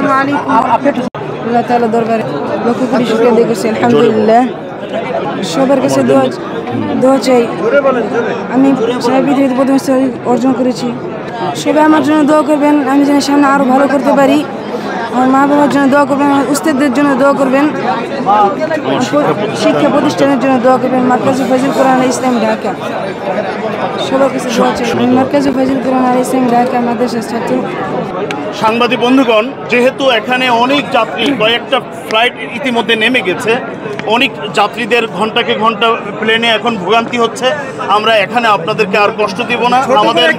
আসসালামু আলাইকুম। আল্লাহ তাআলা দরবারে লক্ষ কোটি শুকরিয়া আদায় করছি, আলহামদুলিল্লাহ। সবার কাছে দোয়া চাই। আমি সাহেবীদের প্রথম স্থান অর্জন করেছি। সবাই আমার জন্য দোয়া করবেন, আমি যেন সামনে আরও ভালো করতে পারি। আমার মা বাবার জন্য দোয়া করবেন, আমার উস্তাদদের জন্য দোয়া করবেন, শিক্ষা প্রতিষ্ঠানের জন্য দোয়া করবেন। মার্কাজুল ফাজিল কোরআন ইসলাম ঢাকা, সবার কাছে দোয়া চাই। মার্কাজুল ফাজিল কোরআন ইসলাম ঢাকা মাদ্রাসার ছাত্র। সাংবাদিক বন্ধুগণ, যেহেতু এখানে অনেক যাত্রী, কয়েকটা ফ্লাইট ইতিমধ্যে নেমে গেছে, অনেক যাত্রীদের ঘন্টাকে ঘন্টা প্লেনে এখন ভোগান্তি হচ্ছে, আমরা এখানে আপনাদেরকে আর কষ্ট দিব না। আমাদের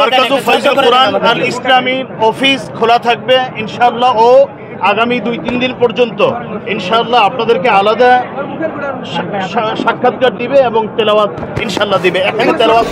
মার্কাজুল ফাজিল কোরআন আর ইসলামী অফিস খোলা থাকবে ইনশাআল্লাহ, ও আগামী 2-3 দিন পর্যন্ত ইনশাআল্লাহ আপনাদেরকে আলাদা সাক্ষাৎকার দিবে এবং তেলাওয়াত ইনশাআল্লাহ দিবে। এখানে তেলাওয়াত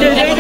ওই